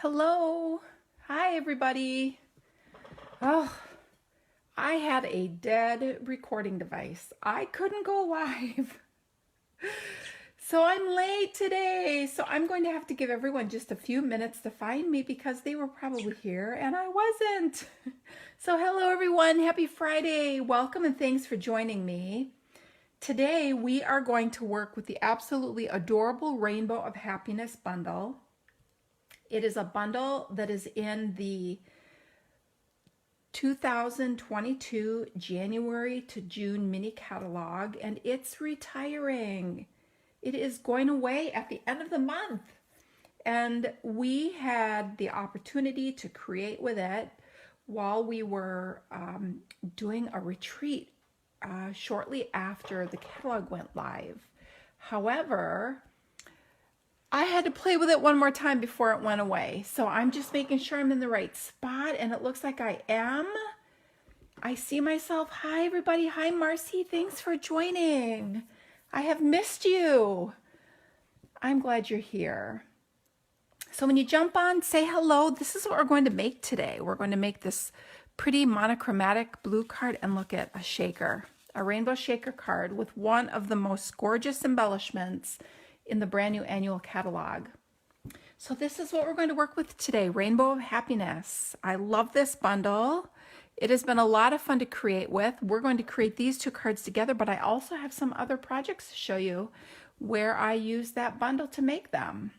Hello. Hi, everybody. Oh, I had a dead recording device. I couldn't go live. So I'm late today. So I'm going to have to give everyone just a few minutes to find me because they were probably here and I wasn't. So hello, everyone. Happy Friday. Welcome and thanks for joining me. Today, we are going to work with the absolutely adorable Rainbow of Happiness bundle. It is a bundle that is in the 2022 January to June mini catalog, and it's retiring. It is going away at the end of the month. And we had the opportunity to create with it while we were doing a retreat shortly after the catalog went live. However, I had to play with it one more time before it went away. So I'm just making sure I'm in the right spot, and it looks like I am. I see myself. Hi, everybody. Hi, Marcy. Thanks for joining. I have missed you. I'm glad you're here. So when you jump on, say hello. This is what we're going to make today. We're going to make this pretty monochromatic blue card, and look at a shaker, a rainbow shaker card with one of the most gorgeous embellishments in the brand new annual catalog. So this is what we're going to work with today, Rainbow of Happiness. I love this bundle. It has been a lot of fun to create with. We're going to create these two cards together, but I also have some other projects to show you where I use that bundle to make them.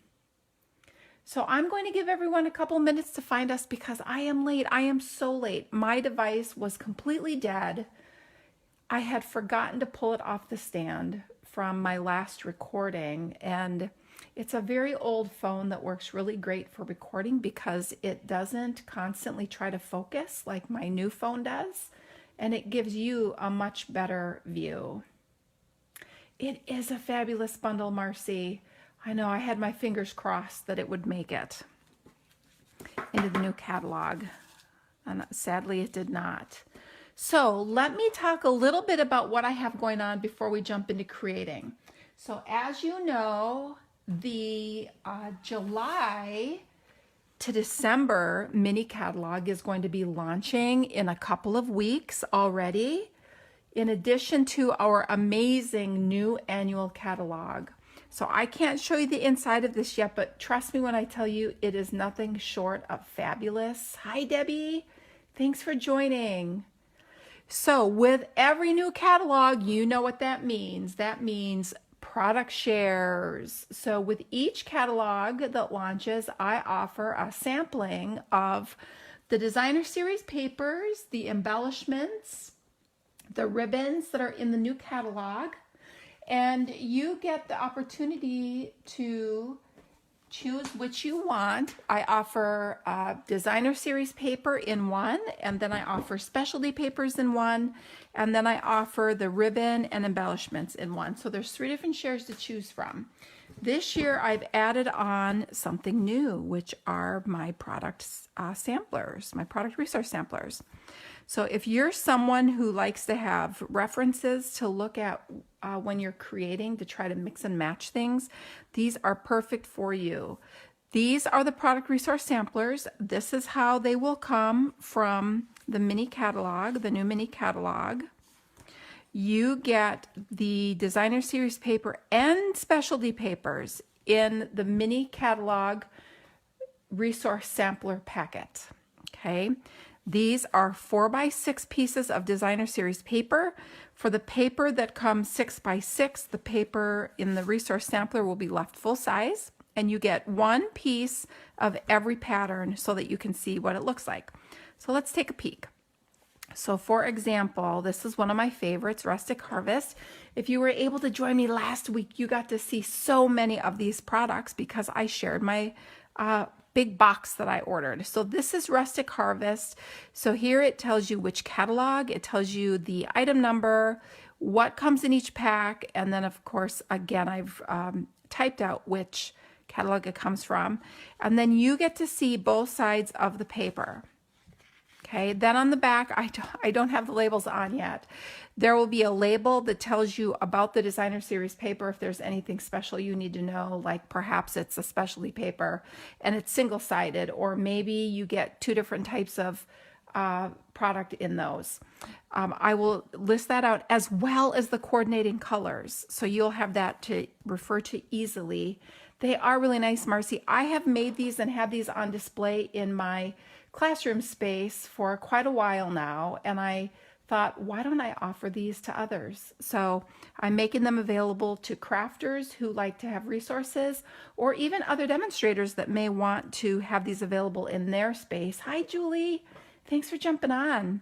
So I'm going to give everyone a couple minutes to find us because I am late. I am so late. My device was completely dead. I had forgotten to pull it off the stand from my last recording, and it's a very old phone that works really great for recording because it doesn't constantly try to focus like my new phone does, and it gives you a much better view. It is a fabulous bundle, Marcy. I know, I had my fingers crossed that it would make it into the new catalog, and sadly it did not. So let me talk a little bit about what I have going on before we jump into creating. So as you know, the July to December mini catalog is going to be launching in a couple of weeks already, in addition to our amazing new annual catalog. So I can't show you the inside of this yet, but trust me when I tell you it is nothing short of fabulous. Hi, Debbie. Thanks for joining. So with every new catalog, you know what that means. That means product shares. So with each catalog that launches, I offer a sampling of the designer series papers, the embellishments, the ribbons that are in the new catalog, and you get the opportunity to choose which you want. I offer designer series paper in one, and then I offer specialty papers in one, and then I offer the ribbon and embellishments in one. So there's 3 different shares to choose from. This year I've added on something new, which are my product samplers, my product resource samplers. So if you're someone who likes to have references to look at when you're creating, to try to mix and match things, these are perfect for you. These are the product resource samplers. This is how they will come from the mini catalog, the new mini catalog. You get the designer series paper and specialty papers in the mini catalog resource sampler packet. Okay. These are 4x6 pieces of designer series paper. For the paper that comes 6x6, the paper in the resource sampler will be left full size, and you get 1 piece of every pattern so that you can see what it looks like. So let's take a peek. So for example, this is one of my favorites, Rustic Harvest. If you were able to join me last week, you got to see so many of these products because I shared my big box that I ordered. So this is Rustic Harvest. So here it tells you which catalog, it tells you the item number, what comes in each pack, and then of course, again, I've typed out which catalog it comes from. And then you get to see both sides of the paper. Okay, then on the back, I don't have the labels on yet. There will be a label that tells you about the designer series paper if there's anything special you need to know, like perhaps it's a specialty paper and it's single-sided, or maybe you get two different types of product in those. I will list that out as well as the coordinating colors, so you'll have that to refer to easily. They are really nice, Marcy. I have made these and had these on display in my classroom space for quite a while now, and I thought, why don't I offer these to others? So I'm making them available to crafters who like to have resources, or even other demonstrators that may want to have these available in their space. Hi, Julie. Thanks for jumping on.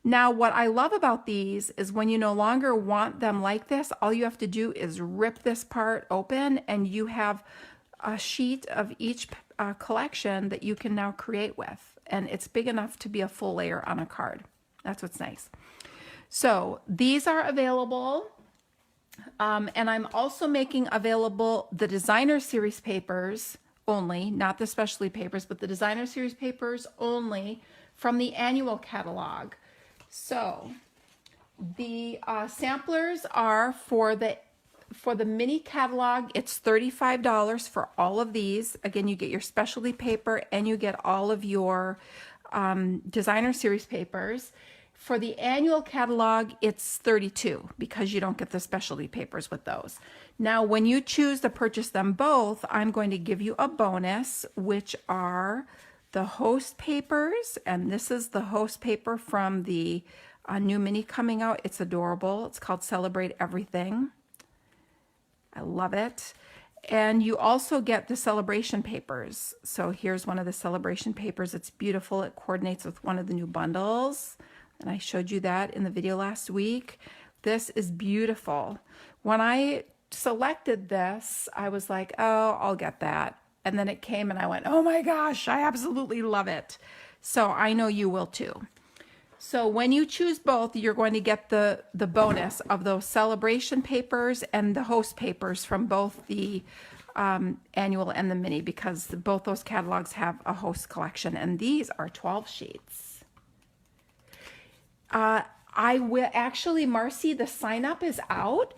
Now, what I love about these is when you no longer want them like this, all you have to do is rip this part open and you have a sheet of each collection that you can now create with. And it's big enough to be a full layer on a card. That's what's nice. So these are available. And I'm also making available the designer series papers only, not the specialty papers, but the designer series papers only from the annual catalog. So the samplers are for the mini catalog. It's $35 for all of these. Again, you get your specialty paper and you get all of your designer series papers. For the annual catalog, it's $32 because you don't get the specialty papers with those. Now, when you choose to purchase them both, I'm going to give you a bonus, which are the host papers. And this is the host paper from the new mini coming out. It's adorable. It's called Celebrate Everything. I love it. And you also get the celebration papers. So here's one of the celebration papers. It's beautiful. It coordinates with one of the new bundles. And I showed you that in the video last week. This is beautiful. When I selected this, I was like, oh, I'll get that. And then it came and I went, oh my gosh, I absolutely love it. So I know you will too. So when you choose both, you're going to get the bonus of those celebration papers and the host papers from both the annual and the mini, because both those catalogs have a host collection, and these are 12 sheets. I will actually, Marcy, the sign up is out.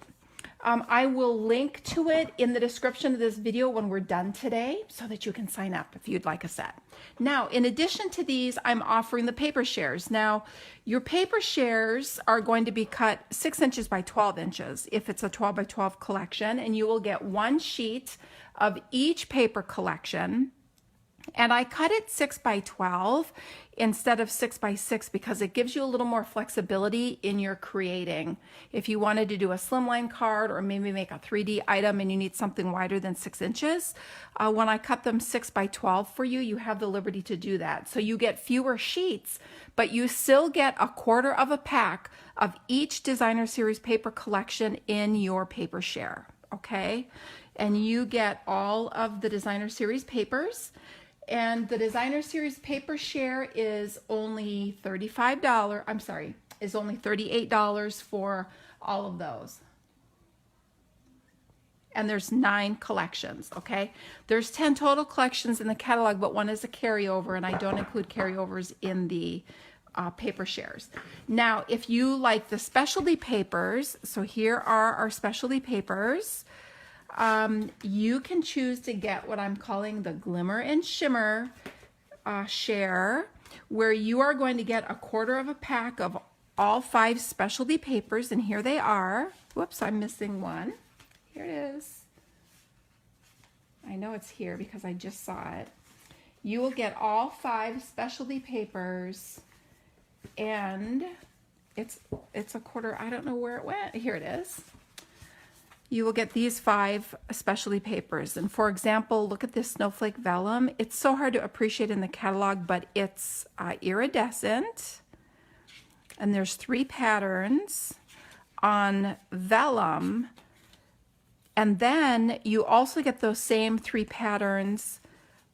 I will link to it in the description of this video when we're done today so that you can sign up if you'd like a set. Now, in addition to these, I'm offering the paper shares. Now, your paper shares are going to be cut 6 inches by 12 inches if it's a 12 by 12 collection, and you will get one sheet of each paper collection. And I cut it 6 by 12 instead of 6 by 6 because it gives you a little more flexibility in your creating. If you wanted to do a slimline card or maybe make a 3D item and you need something wider than 6 inches, when I cut them 6 by 12 for you, you have the liberty to do that. So you get fewer sheets, but you still get a quarter of a pack of each designer series paper collection in your paper share, okay? And you get all of the designer series papers. And the designer series paper share is only $35. I'm sorry, is only $38 for all of those. And there's 9 collections, okay? There's 10 total collections in the catalog, but one is a carryover, and I don't include carryovers in the paper shares. Now, if you like the specialty papers, so here are our specialty papers. You can choose to get what I'm calling the Glimmer and Shimmer share, where you are going to get a quarter of a pack of all 5 specialty papers, and here they are. Whoops, I'm missing one. Here it is. I know it's here because I just saw it. You will get all 5 specialty papers, and it's a quarter. I don't know where it went. Here it is. You will get these 5 specialty papers. And for example, look at this snowflake vellum. It's so hard to appreciate in the catalog, but it's iridescent. And there's 3 patterns on vellum. And then you also get those same 3 patterns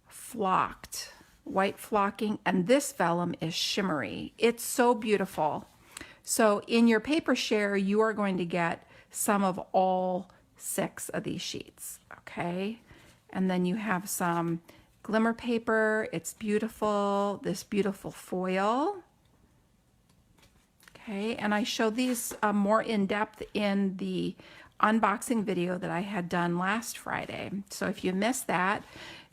flocked, white flocking. And this vellum is shimmery. It's so beautiful. So in your paper share, you are going to get some of all 6 of these sheets, okay? And then you have some glimmer paper. It's beautiful, this beautiful foil. Okay, and I showed these more in depth in the unboxing video that I had done last Friday. So if you missed that,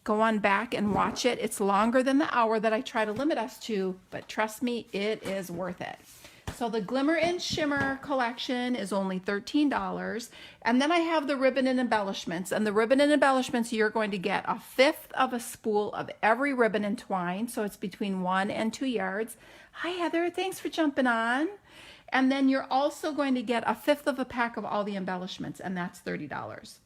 go on back and watch it. It's longer than the hour that I try to limit us to, but trust me, it is worth it. So the Glimmer and Shimmer collection is only $13. And then I have the ribbon and embellishments. And the ribbon and embellishments, you're going to get 1/5 of a spool of every ribbon and twine. So it's between 1 and 2 yards. Hi, Heather. Thanks for jumping on. And then you're also going to get 1/5 of a pack of all the embellishments, and that's $30.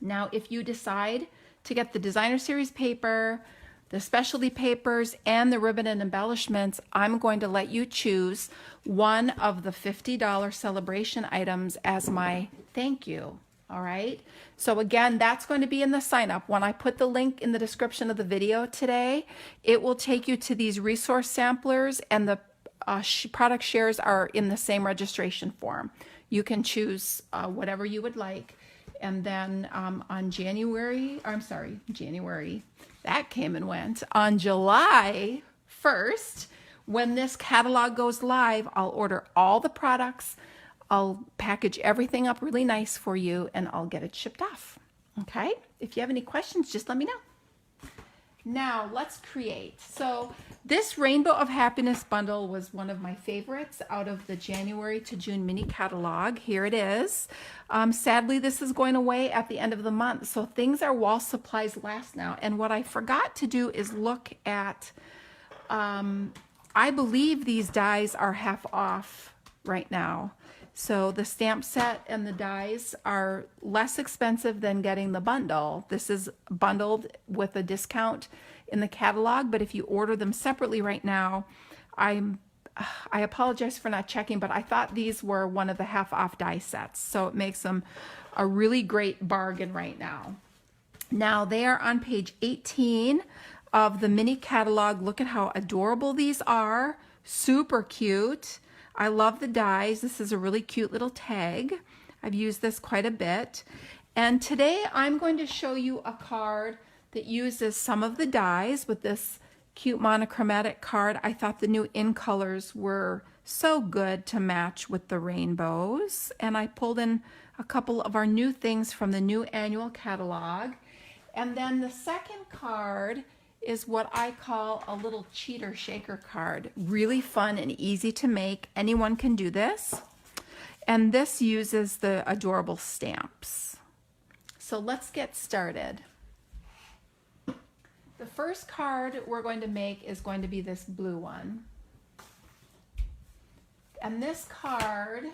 Now, if you decide to get the designer series paper, the specialty papers, and the ribbon and embellishments, I'm going to let you choose one of the $50 celebration items as my thank you. All right. So again, that's going to be in the sign up. When I put the link in the description of the video today, it will take you to these resource samplers, and the product shares are in the same registration form. You can choose whatever you would like. And then on January, that came and went. On July 1st, when this catalog goes live, I'll order all the products. I'll package everything up really nice for you, and I'll get it shipped off. Okay? If you have any questions, just let me know. Now, let's create. So this Rainbow of Happiness bundle was one of my favorites out of the January to June mini catalog. Here it is. Sadly, this is going away at the end of the month, so things are while supplies last now. And what I forgot to do is look at, I believe these dies are half off right now. So the stamp set and the dies are less expensive than getting the bundle. This is bundled with a discount in the catalog, but if you order them separately right now, I apologize for not checking, but I thought these were one of the half off die sets. So it makes them a really great bargain right now. Now they are on page 18 of the mini catalog. Look at how adorable these are. Super cute. I love the dies. This is a really cute little tag. I've used this quite a bit. And today I'm going to show you a card that uses some of the dies with this cute monochromatic card. I thought the new in colors were so good to match with the rainbows. And I pulled in a couple of our new things from the new annual catalog. And then the second card is what I call a little cheater shaker card. Really fun and easy to make. Anyone can do this. And this uses the adorable stamps. So let's get started. The first card we're going to make is going to be this blue one. And this card,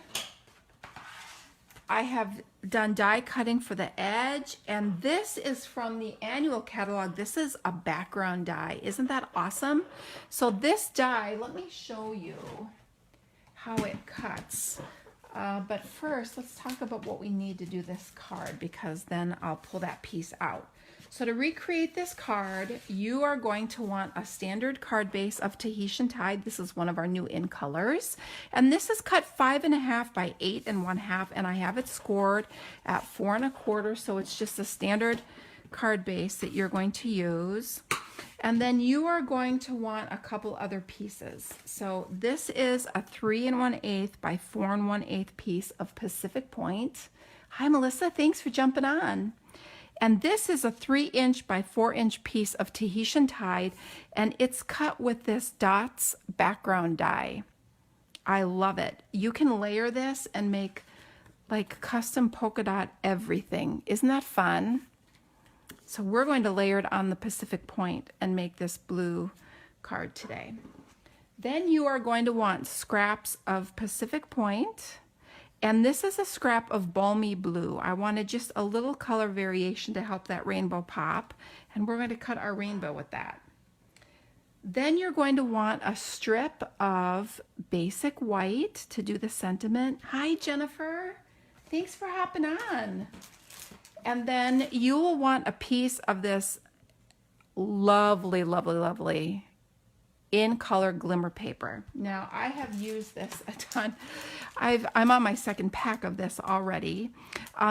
I have done die cutting for the edge, and this is from the annual catalog. This is a background die. Isn't that awesome? So this die, let me show you how it cuts. But first, let's talk about what we need to do this card, because then I'll pull that piece out. So to recreate this card, you are going to want a standard card base of Tahitian Tide. This is one of our new in colors. And this is cut 5 1/2 by 8 1/2, and I have it scored at 4 1/4, so it's just a standard card base that you're going to use. And then you are going to want a couple other pieces. So this is a 3 1/8 by 4 1/8 piece of Pacific Point. Hi, Melissa. Thanks for jumping on. And this is a 3" by 4" piece of Tahitian Tide, and it's cut with this dots background die. I love it. You can layer this and make like custom polka dot everything. Isn't that fun? So we're going to layer it on the Pacific Point and make this blue card today. Then you are going to want scraps of Pacific Point. And this is a scrap of Balmy Blue. I wanted just a little color variation to help that rainbow pop. And we're going to cut our rainbow with that. Then you're going to want a strip of basic white to do the sentiment. Hi, Jennifer. Thanks for hopping on. And then you will want a piece of this lovely, lovely, lovely in color glimmer paper. Now I have used this a ton. I'm on my second pack of this already.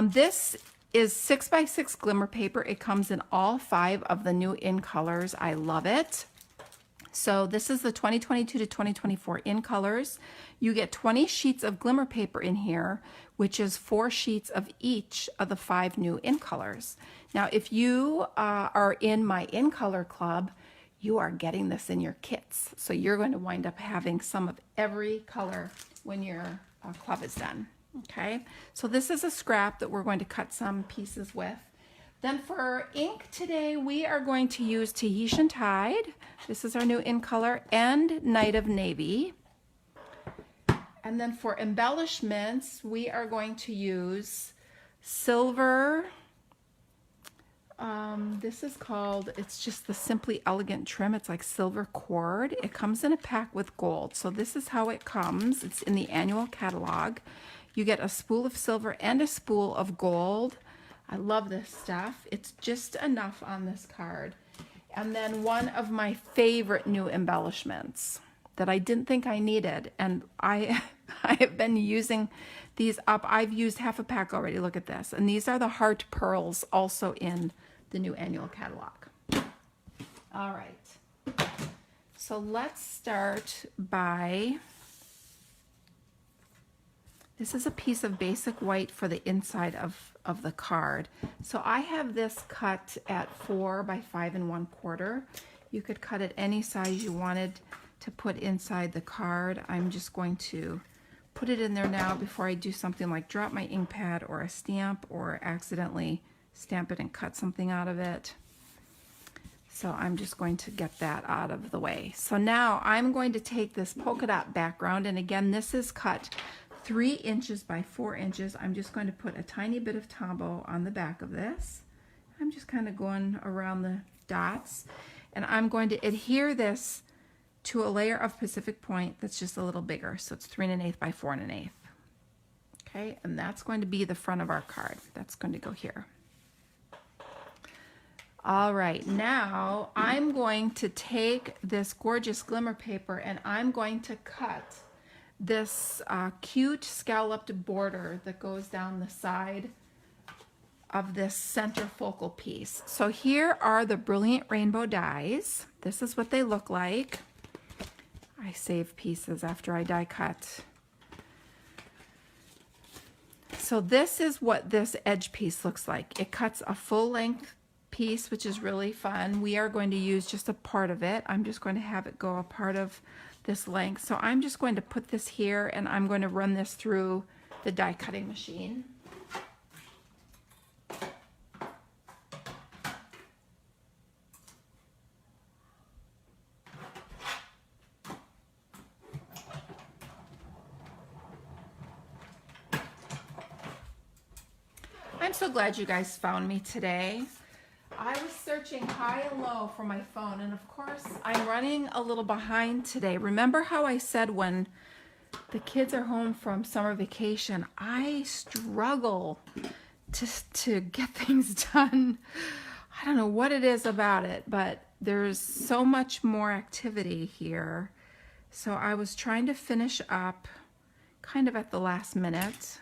This is 6 by 6 glimmer paper. It comes in all 5 of the new in colors. I love it. So this is the 2022 to 2024 in colors. You get 20 sheets of glimmer paper in here, which is 4 sheets of each of the 5 new in colors. Now, if you are in my in color club, you are getting this in your kits. So you're going to wind up having some of every color when your club is done. Okay, so this is a scrap that we're going to cut some pieces with. Then for ink today, we are going to use Tahitian Tide. This is our new in color, and Night of Navy. And then for embellishments, we are going to use silver. This is called, it's just the Simply Elegant trim. It's like silver cord. It comes in a pack with gold. So this is how it comes. It's in the annual catalog. You get a spool of silver and a spool of gold. I love this stuff. It's just enough on this card. And then one of my favorite new embellishments that I didn't think I needed, and I have been using these up. I've used half a pack already. Look at this. And these are the heart pearls, also in the new annual catalog. All right. So let's start by, this is a piece of basic white for the inside of the card. So I have this cut at 4 by 5 1/4. You could cut it any size you wanted to put inside the card. I'm just going to put it in there now before I do something like drop my ink pad or a stamp or accidentally stamp it and cut something out of it. So I'm just going to get that out of the way. So now I'm going to take this polka dot background, and again, this is cut 3 inches by 4 inches. I'm just going to put a tiny bit of Tombow on the back of this. I'm just kind of going around the dots, and I'm going to adhere this to a layer of Pacific Point that's just a little bigger. So it's 3 1/8 by 4 1/8. Okay, and that's going to be the front of our card. That's going to go here. All right, now I'm going to take this gorgeous glimmer paper and I'm going to cut this cute scalloped border that goes down the side of this center focal piece. So here are the Brilliant Rainbow dies. This is what they look like. I save pieces after I die cut. So this is what this edge piece looks like. It cuts a full length piece, which is really fun. We are going to use just a part of it. I'm just going to have it go a part of this length. So I'm just going to put this here and I'm going to run this through the die cutting machine. I'm so glad you guys found me today. I was searching high and low for my phone, and of course I'm running a little behind today. Remember how I said when the kids are home from summer vacation, I struggle to get things done. I don't know what it is about it, but there's so much more activity here. So I was trying to finish up kind of at the last minute.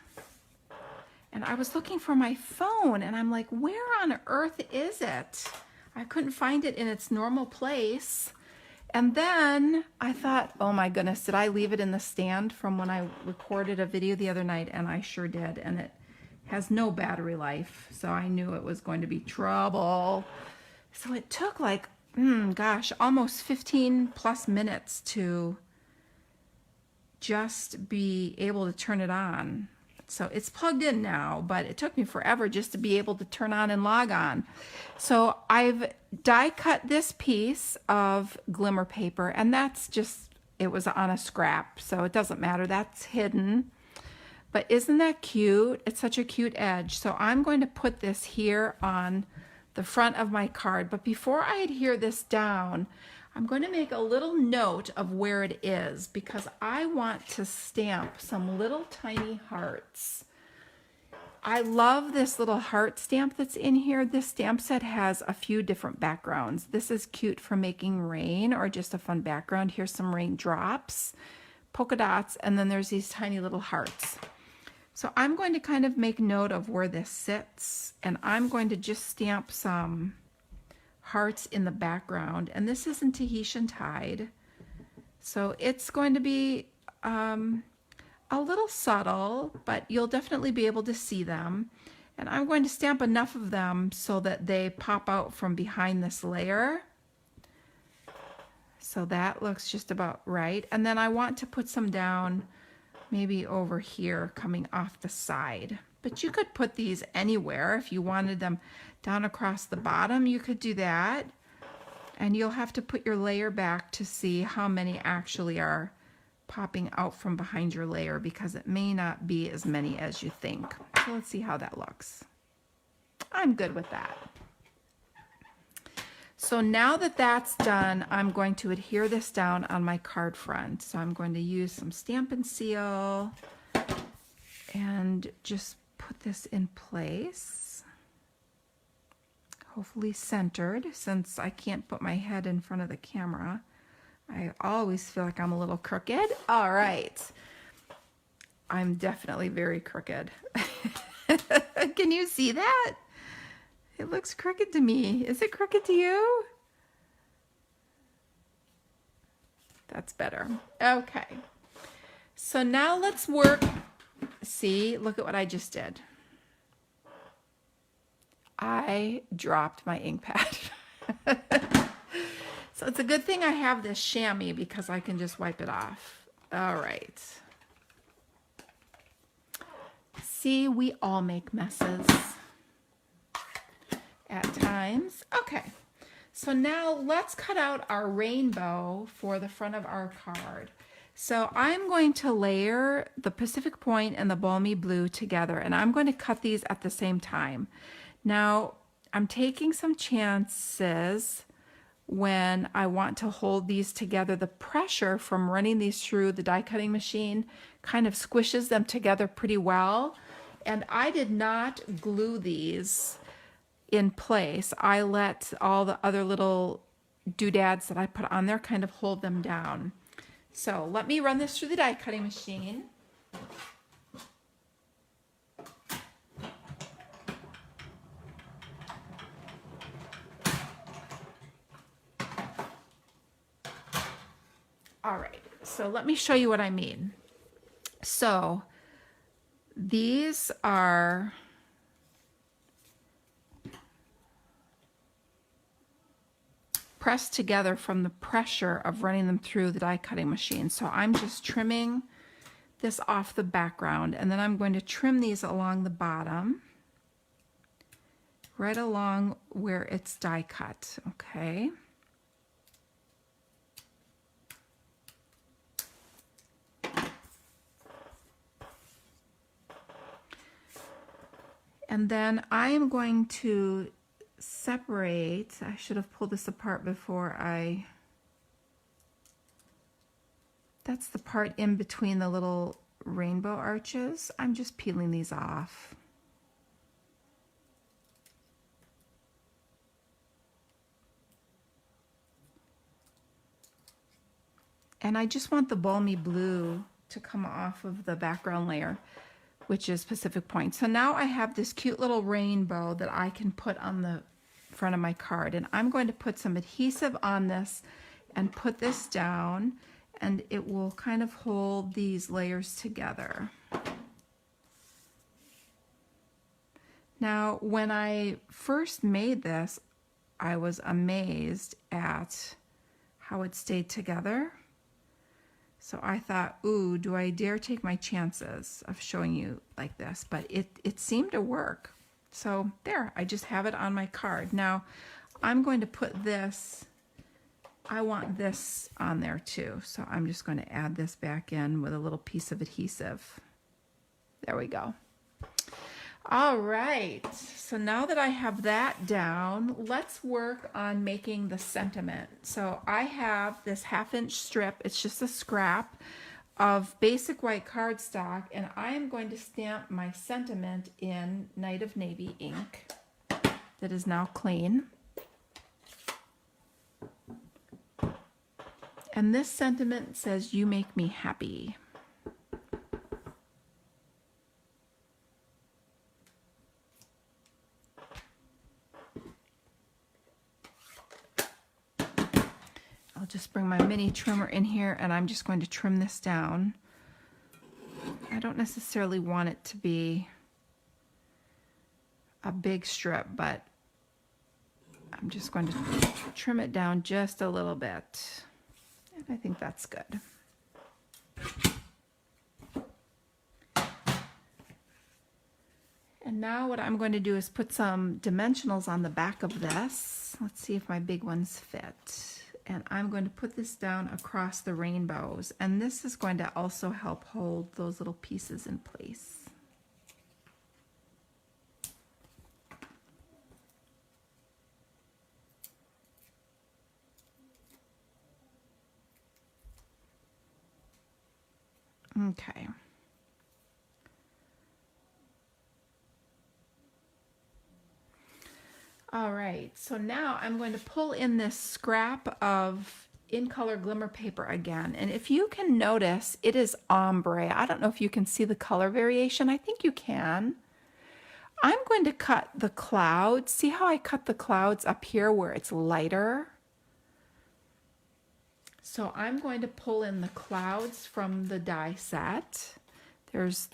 And I was looking for my phone and I'm like, where on earth is it? I couldn't find it in its normal place. And then I thought, oh my goodness, did I leave it in the stand from when I recorded a video the other night? And I sure did. And it has no battery life. So I knew it was going to be trouble. So it took like, gosh, almost 15 plus minutes to just be able to turn it on. So it's plugged in now, but it took me forever just to be able to turn on and log on. So I've die cut this piece of glimmer paper, and that's just, it was on a scrap, so it doesn't matter. That's hidden. But isn't that cute? It's such a cute edge. So I'm going to put this here on the front of my card. But before I adhere this down, I'm going to make a little note of where it is because I want to stamp some little tiny hearts. I love this little heart stamp that's in here. This stamp set has a few different backgrounds. This is cute for making rain or just a fun background. Here's some raindrops, polka dots, and then there's these tiny little hearts. So I'm going to kind of make note of where this sits, and I'm going to just stamp some hearts in the background, and this is in Tahitian Tide. So it's going to be a little subtle, but you'll definitely be able to see them. And I'm going to stamp enough of them so that they pop out from behind this layer. So that looks just about right. And then I want to put some down maybe over here coming off the side. But you could put these anywhere. If you wanted them down across the bottom, you could do that. And you'll have to put your layer back to see how many actually are popping out from behind your layer, because it may not be as many as you think. So let's see how that looks. I'm good with that. So now that that's done, I'm going to adhere this down on my card front. So I'm going to use some Stampin' Seal and just put this in place. Hopefully centered, since I can't put my head in front of the camera. I always feel like I'm a little crooked. All right. I'm definitely very crooked. Can you see that? It looks crooked to me. Is it crooked to you? That's better. Okay. So now let's work. See, look at what I just did. I dropped my ink pad. So it's a good thing I have this chamois, because I can just wipe it off. All right. See, we all make messes at times. Okay, so now let's cut out our rainbow for the front of our card. So I'm going to layer the Pacific Point and the Balmy Blue together, and I'm going to cut these at the same time. Now, I'm taking some chances when I want to hold these together. The pressure from running these through the die cutting machine kind of squishes them together pretty well. And I did not glue these in place. I let all the other little doodads that I put on there kind of hold them down. So let me run this through the die cutting machine. All right, so let me show you what I mean. So these are pressed together from the pressure of running them through the die cutting machine. So I'm just trimming this off the background, and then I'm going to trim these along the bottom, right along where it's die cut, okay? And then I am going to separate. I should have pulled this apart before that's the part in between the little rainbow arches. I'm just peeling these off. And I just want the Balmy Blue to come off of the background layer, which is Pacific Point. So now I have this cute little rainbow that I can put on the front of my card, and I'm going to put some adhesive on this and put this down, and it will kind of hold these layers together. Now, when I first made this, I was amazed at how it stayed together. So I thought, ooh, do I dare take my chances of showing you like this? But it seemed to work. So there, I just have it on my card. Now, I'm going to put this, I want this on there too. So I'm just going to add this back in with a little piece of adhesive. There we go. All right, so now that I have that down, let's work on making the sentiment. So I have this 1/2 inch strip. It's just a scrap of basic white cardstock, and I am going to stamp my sentiment in Night of Navy ink that is now clean. And this sentiment says, "You make me happy." I'll just bring my mini trimmer in here and I'm just going to trim this down. I don't necessarily want it to be a big strip, but I'm just going to trim it down just a little bit. And I think that's good. And now what I'm going to do is put some dimensionals on the back of this. Let's see if my big ones fit. And I'm going to put this down across the rainbows. And this is going to also help hold those little pieces in place. Okay. All right, so now I'm going to pull in this scrap of in color glimmer paper again. And if you can notice, it is ombre. I don't know if you can see the color variation. I think you can. I'm going to cut the clouds. See how I cut the clouds up here where it's lighter? So I'm going to pull in the clouds from the die set. There's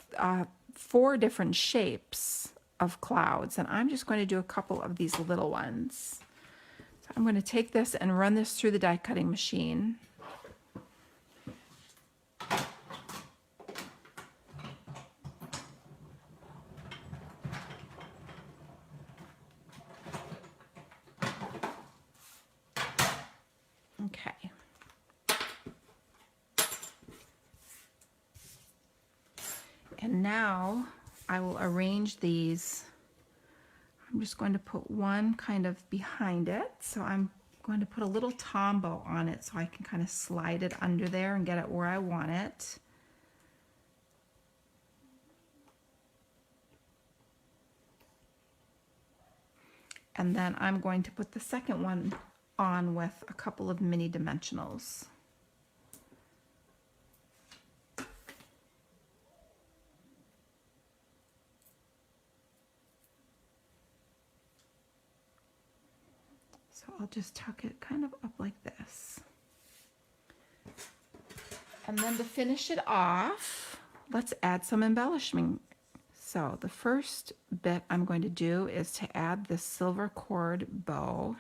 4 different shapes of clouds, and I'm just going to do a couple of these little ones. So I'm going to take this and run this through the die cutting machine. Okay. And now I will arrange these. I'm just going to put one kind of behind it. So I'm going to put a little tombow on it so I can kind of slide it under there and get it where I want it. And then I'm going to put the second one on with a couple of mini dimensionals. So I'll just tuck it kind of up like this. And then to finish it off, let's add some embellishment. So the first bit I'm going to do is to add this silver cord bow.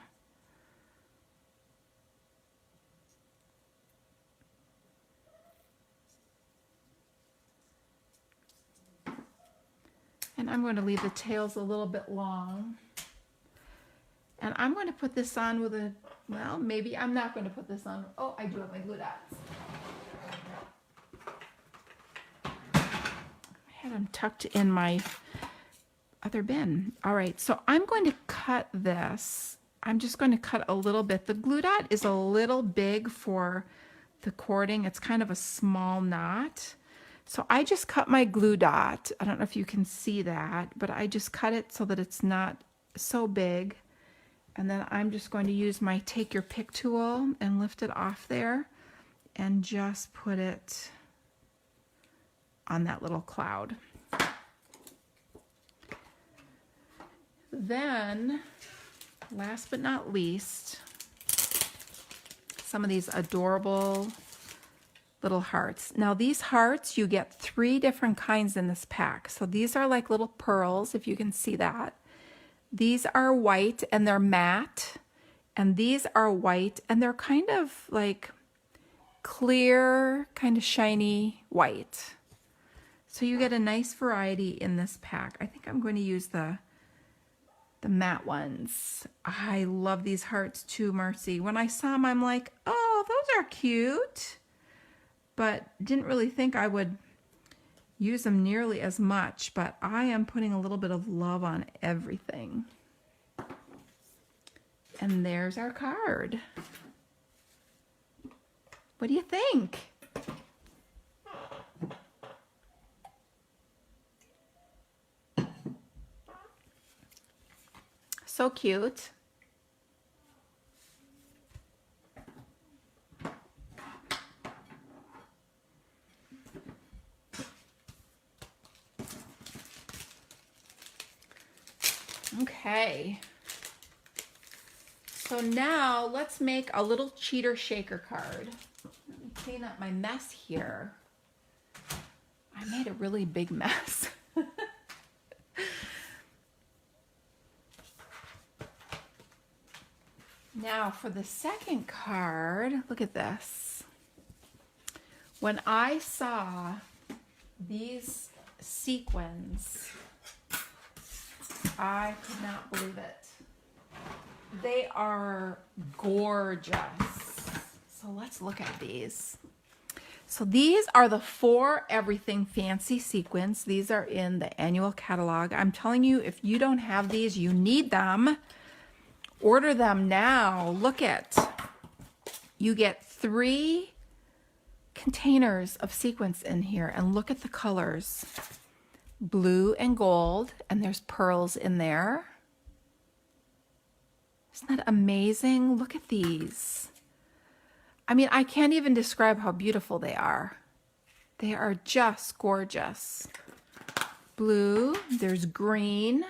And I'm going to leave the tails a little bit long. And I'm going to put this on with a, well, maybe I'm not going to put this on. Oh, I do have my glue dots. I had them tucked in my other bin. All right, so I'm going to cut this. I'm just going to cut a little bit. The glue dot is a little big for the cording. It's kind of a small knot. So I just cut my glue dot. I don't know if you can see that, but I just cut it so that it's not so big. And then I'm just going to use my take your pick tool and lift it off there and just put it on that little cloud. Then, last but not least, some of these adorable little hearts. Now these hearts, you get 3 different kinds in this pack. So these are like little pearls, if you can see that. These are white and they're matte. And these are white and they're kind of like clear, kind of shiny white. So you get a nice variety in this pack. I think I'm going to use the matte ones. I love these hearts too, Marcy. When I saw them, I'm like, oh, those are cute. But didn't really think I would use them nearly as much, but I am putting a little bit of love on everything. And there's our card. What do you think? So cute. Okay, So now let's make a little cheater shaker card. Let me clean up my mess here. I made a really big mess. Now for the second card, look at this. When I saw these sequins, I could not believe it. They are gorgeous. So let's look at these. So these are the 4 Everything Fancy sequins. These are in the annual catalog. I'm telling you, if you don't have these, you need them. Order them now. Look at, you get 3 containers of sequins in here, and look at the colors. Blue and gold, and there's pearls in there. Isn't that amazing? Look at these. I mean, I can't even describe how beautiful they are. They are just gorgeous. Blue, there's green.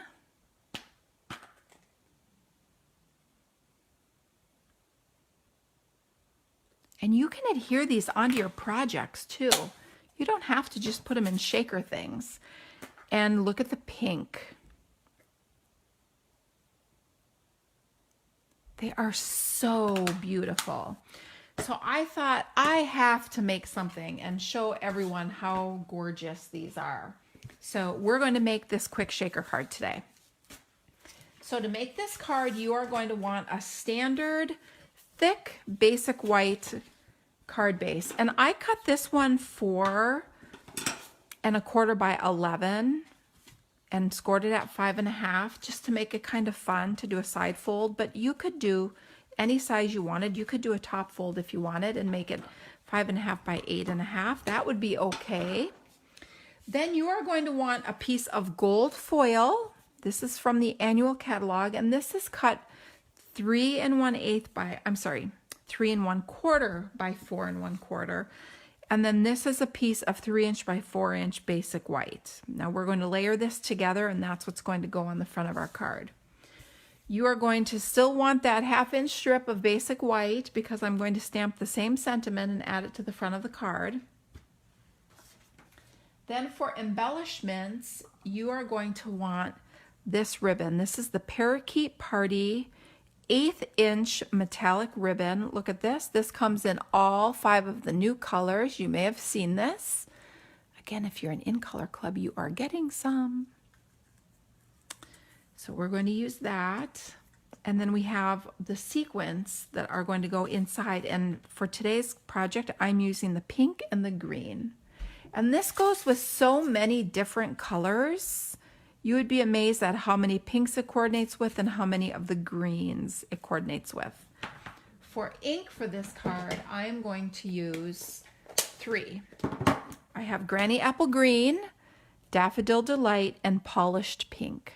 And you can adhere these onto your projects too. You don't have to just put them in shaker things. And look at the pink. They are so beautiful. So I thought I have to make something and show everyone how gorgeous these are. So we're going to make this quick shaker card today. So to make this card, you are going to want a standard thick basic white card base. And I cut this one 4 1/4 by 11 and scored it at 5 1/2 just to make it kind of fun to do a side fold. But you could do any size you wanted. You could do a top fold if you wanted and make it 5 1/2 by 8 1/2. That would be okay. Then you are going to want a piece of gold foil. This is from the annual catalog, and this is cut 3 1/8 by, 3 1/4 by 4 1/4. And then this is a piece of 3 inch by 4 inch basic white. Now we're going to layer this together, and that's what's going to go on the front of our card. You are going to still want that 1/2 inch strip of basic white because I'm going to stamp the same sentiment and add it to the front of the card. Then for embellishments, you are going to want this ribbon. This is the Parakeet Party 1/8 inch metallic ribbon. Look at this. This comes in all 5 of the new colors. You may have seen this. Again, if you're an In Color Club, you are getting some. So we're going to use that. And then we have the sequins that are going to go inside. And for today's project, I'm using the pink and the green. And this goes with so many different colors. You would be amazed at how many pinks it coordinates with and how many of the greens it coordinates with. For ink for this card, I'm going to use 3. I have Granny Apple Green, Daffodil Delight, and Polished Pink.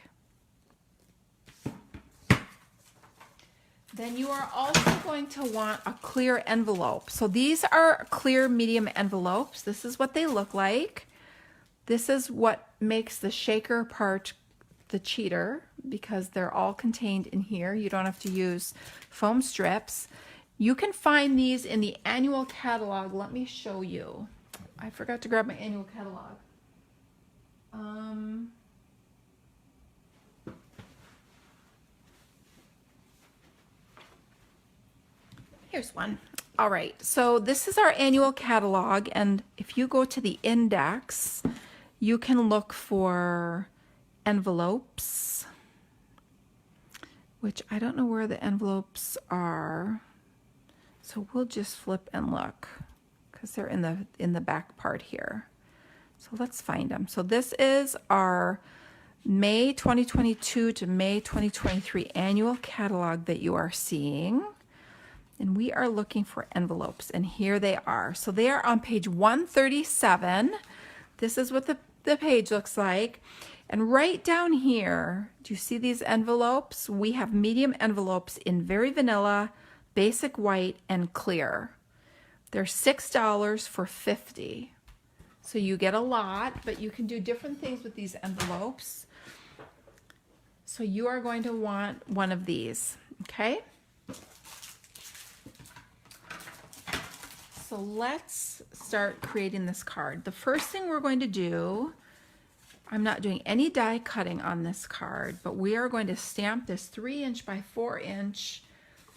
Then you are also going to want a clear envelope. So these are clear medium envelopes. This is what they look like. This is what makes the shaker part the cheater because they're all contained in here. You don't have to use foam strips. You can find these in the annual catalog. Let me show you. I forgot to grab my annual catalog. Here's one. All right, so this is our annual catalog, and if you go to the index, you can look for envelopes, which I don't know where the envelopes are. So we'll just flip and look because they're in the back part here. So let's find them. So this is our May 2022 to May 2023 annual catalog that you are seeing. And we are looking for envelopes, and here they are. So they are on page 137. This is what the page looks like. And right down here, do you see these envelopes? We have medium envelopes in very vanilla, basic white, and clear. They're $6 for 50. So you get a lot, but you can do different things with these envelopes. So you are going to want one of these, okay? So let's start creating this card. The first thing we're going to do, I'm not doing any die cutting on this card, but we are going to stamp this 3" by 4"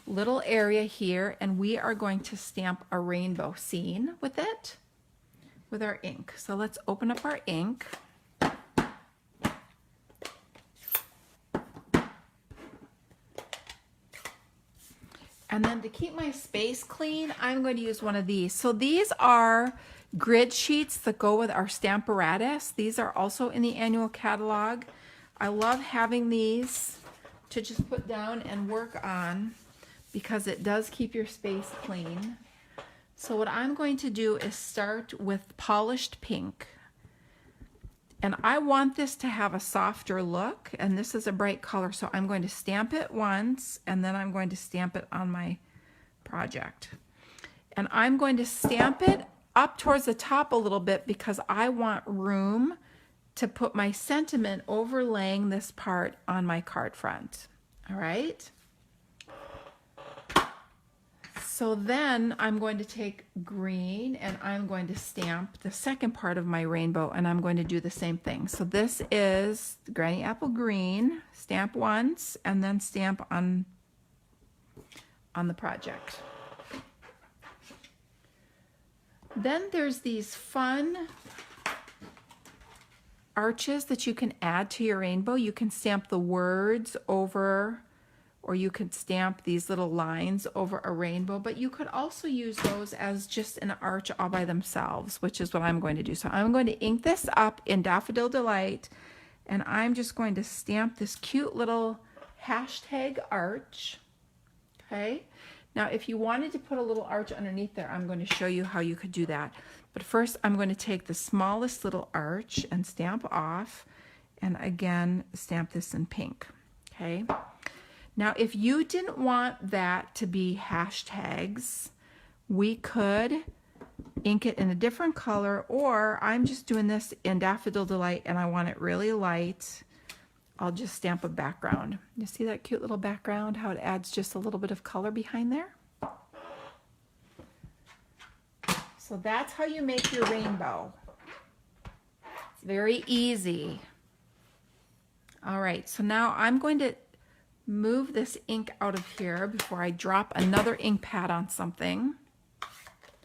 little area here, and we are going to stamp a rainbow scene with it, with our ink. So let's open up our ink. And then to keep my space clean, I'm going to use one of these. So these are grid sheets that go with our Stamparatus. These are also in the annual catalog. I love having these to just put down and work on because it does keep your space clean. So what I'm going to do is start with polished pink. And I want this to have a softer look, and this is a bright color, so I'm going to stamp it once, and then I'm going to stamp it on my project. And I'm going to stamp it up towards the top a little bit because I want room to put my sentiment overlaying this part on my card front. All right? So then I'm going to take green and I'm going to stamp the second part of my rainbow, and I'm going to do the same thing. So this is Granny Apple Green, stamp once and then stamp on the project. Then there's these fun arches that you can add to your rainbow. You can stamp the words over, or you could stamp these little lines over a rainbow, but you could also use those as just an arch all by themselves, which is what I'm going to do. So I'm going to ink this up in Daffodil Delight, and I'm just going to stamp this cute little hashtag arch. Okay. Now, if you wanted to put a little arch underneath there, I'm going to show you how you could do that. But first, I'm going to take the smallest little arch and stamp off, and again, stamp this in pink. Okay. Now, if you didn't want that to be hashtags, we could ink it in a different color, or I'm just doing this in Daffodil Delight and I want it really light. I'll just stamp a background. You see that cute little background, how it adds just a little bit of color behind there? So that's how you make your rainbow. It's very easy. All right, so now I'm going to move this ink out of here before I drop another ink pad on something.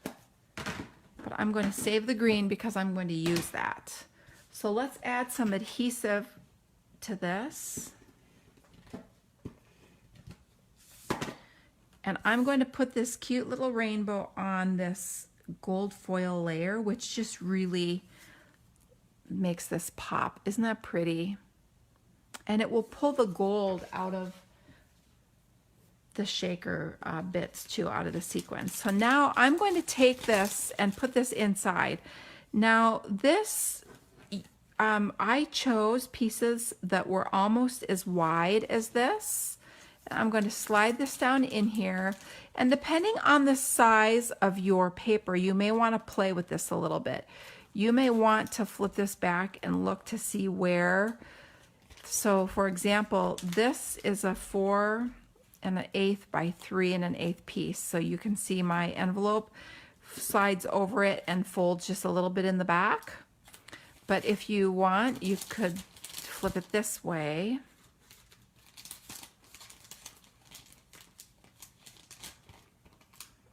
But I'm going to save the green because I'm going to use that. So let's add some adhesive to this. And I'm going to put this cute little rainbow on this gold foil layer, which just really makes this pop. Isn't that pretty? And it will pull the gold out of the shaker bits too, out of the sequins. So now I'm going to take this and put this inside. Now this, I chose pieces that were almost as wide as this. I'm going to slide this down in here, and depending on the size of your paper, you may want to play with this a little bit. You may want to flip this back and look to see where. So for example, this is a 4 1/8 by 3 1/8 piece. So you can see my envelope slides over it and folds just a little bit in the back. But if you want, you could flip it this way.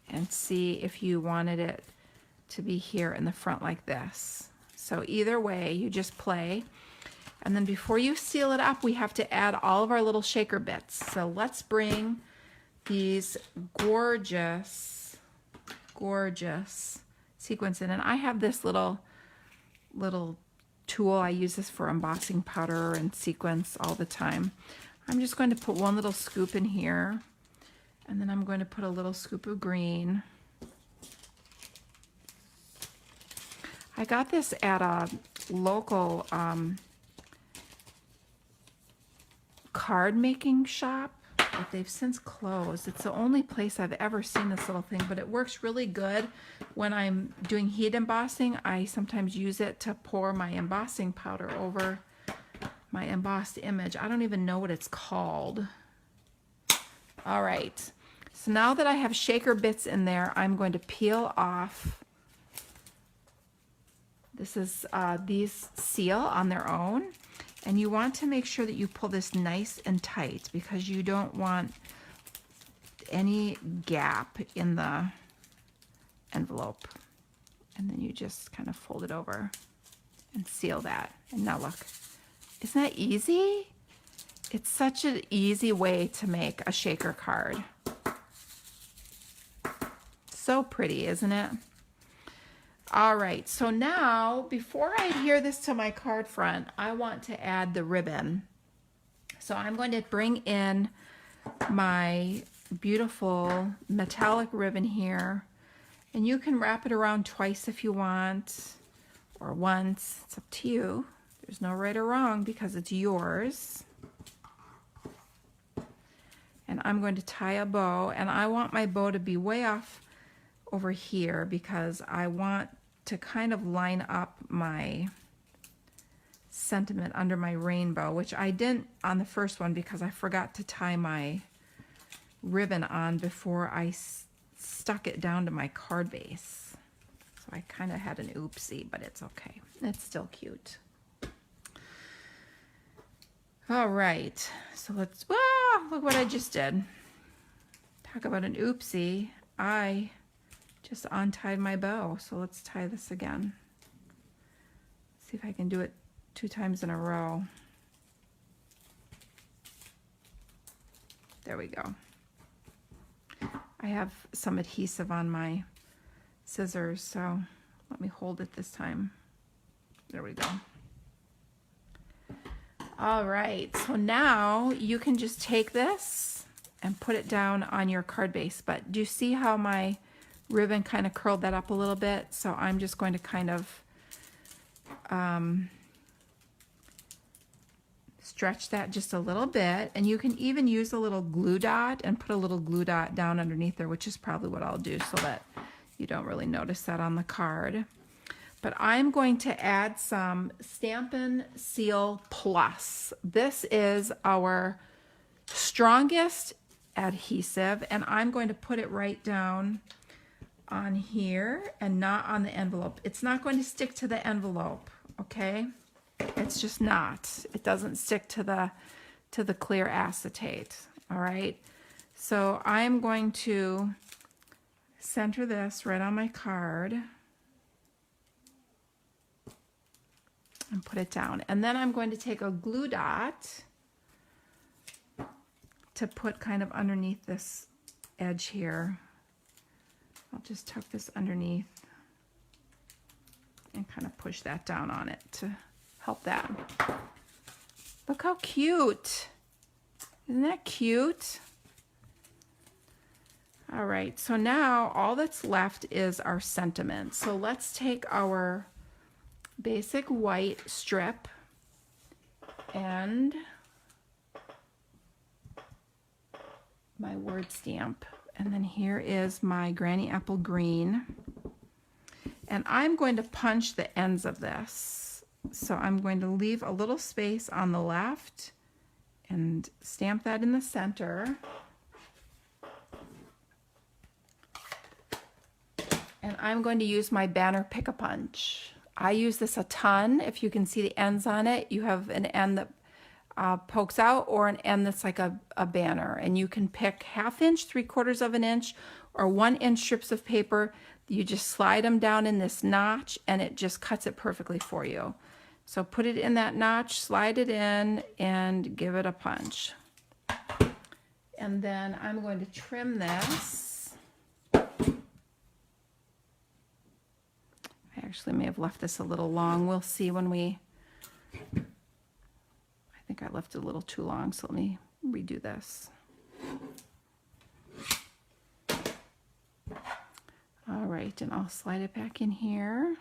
And see if you wanted it to be here in the front like this. So either way, you just play. And then before you seal it up, we have to add all of our little shaker bits. So let's bring these gorgeous, gorgeous sequins in. And I have this little tool. I use this for embossing powder and sequins all the time. I'm just going to put one little scoop in here. And then I'm going to put a little scoop of green. I got this at a local card making shop, but they've since closed. It's the only place I've ever seen this little thing, but it works really good when I'm doing heat embossing. I sometimes use it to pour my embossing powder over my embossed image. I don't even know what it's called. All right. So now that I have shaker bits in there, I'm going to peel off. This is, these seal on their own. And you want to make sure that you pull this nice and tight because you don't want any gap in the envelope. And then you just kind of fold it over and seal that. And now look, isn't that easy? It's such an easy way to make a shaker card. So pretty, isn't it? All right, so now before I adhere this to my card front, I want to add the ribbon. So I'm going to bring in my beautiful metallic ribbon here, and you can wrap it around twice if you want, or once. It's up to you. There's no right or wrong because it's yours. And I'm going to tie a bow, and I want my bow to be way off over here because I want to kind of line up my sentiment under my rainbow, which I didn't on the first one because I forgot to tie my ribbon on before I stuck it down to my card base. So I kind of had an oopsie, but it's okay. It's still cute. All right, so let's, look what I just did. Talk about an oopsie. I just untied my bow, so let's tie this again. See if I can do it 2 times in a row. There we go. I have some adhesive on my scissors, so let me hold it this time. There we go. All right, so now you can just take this and put it down on your card base, but do you see how my ribbon kind of curled that up a little bit? So I'm just going to kind of stretch that just a little bit, and you can even use a little glue dot and put a little glue dot down underneath there, which is probably what I'll do so that you don't really notice that on the card. But I'm going to add some Stampin' Seal Plus. This is our strongest adhesive, and I'm going to put it right down on here and not on the envelope. It's not going to stick to the envelope, okay? It's just not. It doesn't stick to the clear acetate, all right? So I'm going to center this right on my card and put it down. And then I'm going to take a glue dot to put kind of underneath this edge here. I'll just tuck this underneath and kind of push that down on it to help that. Look how cute. Isn't that cute? All right, so now all that's left is our sentiment. So let's take our basic white strip and my word stamp. And then here is my Granny Apple Green. And I'm going to punch the ends of this. So I'm going to leave a little space on the left and stamp that in the center. And I'm going to use my banner pick-a-punch. I use this a ton. If you can see the ends on it, you have an end that pokes out or an end that's like a banner. And you can pick 1/2 inch, 3/4 of an inch, or 1 inch strips of paper. You just slide them down in this notch and it just cuts it perfectly for you. So put it in that notch, slide it in, and give it a punch. And then I'm going to trim this. I actually may have left this a little long. We'll see when we, I think I left it a little too long, so let me redo this. All right, and I'll slide it back in here.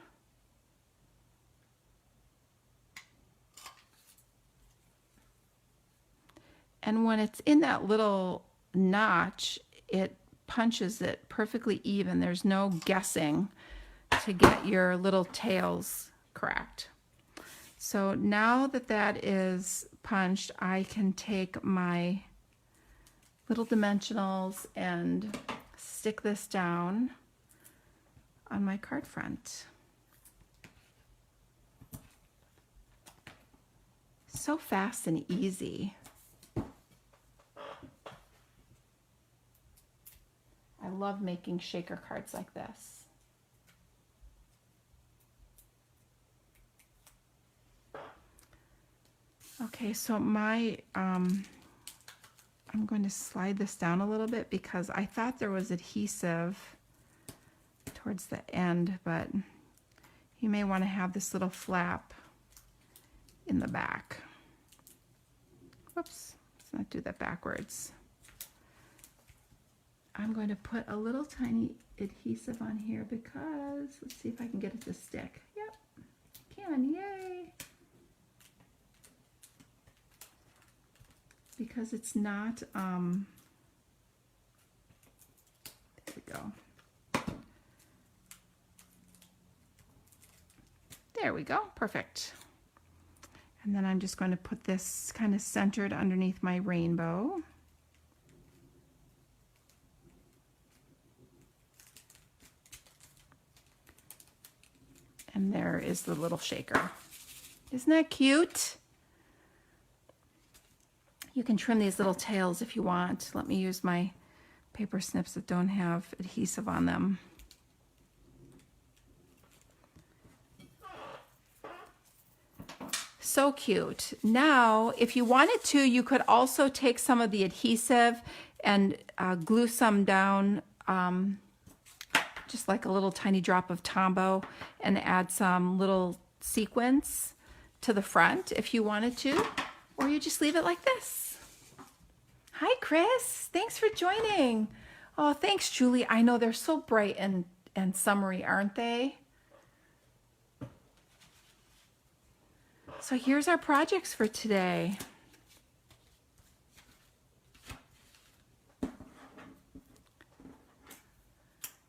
And when it's in that little notch, it punches it perfectly even. There's no guessing to get your little tails correct. So now that that is punched, I can take my little dimensionals and stick this down on my card front. So fast and easy. I love making shaker cards like this. Okay, so my, I'm going to slide this down a little bit because I thought there was adhesive towards the end, but you may want to have this little flap in the back. Whoops, let's not do that backwards. I'm going to put a little tiny adhesive on here because, let's see if I can get it to stick. Yep, can, yay. Because it's not, there we go. There we go, perfect. And then I'm just going to put this kind of centered underneath my rainbow. And there is the little shaker. Isn't that cute? You can trim these little tails if you want. Let me use my paper snips that don't have adhesive on them. So cute. Now, if you wanted to, you could also take some of the adhesive and glue some down, just like a little tiny drop of Tombow, and add some little sequins to the front if you wanted to, or you just leave it like this. Hi, Chris. Thanks for joining. Oh, thanks, Julie. I know they're so bright and summery, aren't they? So here's our projects for today.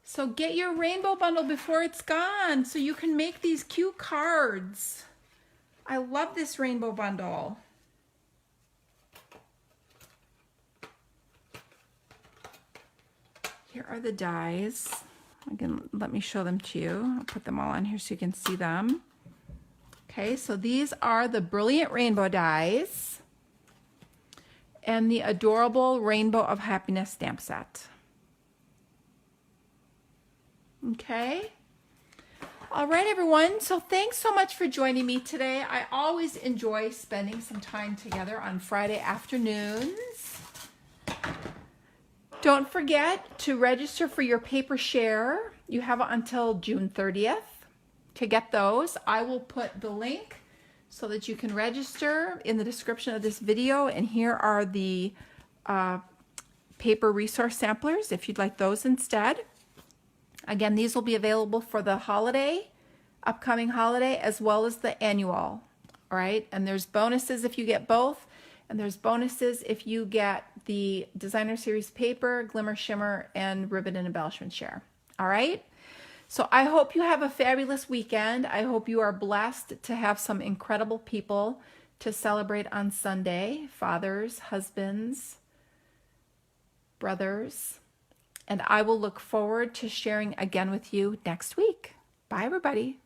So get your rainbow bundle before it's gone so you can make these cute cards. I love this rainbow bundle. Here are the dies. Again, let me show them to you. I'll put them all on here so you can see them. Okay, so these are the Brilliant Rainbow dies and the Adorable Rainbow of Happiness stamp set. Okay. All right, everyone. So thanks so much for joining me today. I always enjoy spending some time together on Friday afternoons. Don't forget to register for your paper share. You have until June 30th to get those. I will put the link so that you can register in the description of this video. And here are the paper resource samplers if you'd like those instead. Again, these will be available for the holiday, upcoming holiday, as well as the annual. All right, and there's bonuses if you get both, and there's bonuses if you get the Designer Series paper, Glimmer Shimmer, and Ribbon and Embellishment share. All right, so I hope you have a fabulous weekend. I hope you are blessed to have some incredible people to celebrate on Sunday, fathers, husbands, brothers. And I will look forward to sharing again with you next week. Bye, everybody.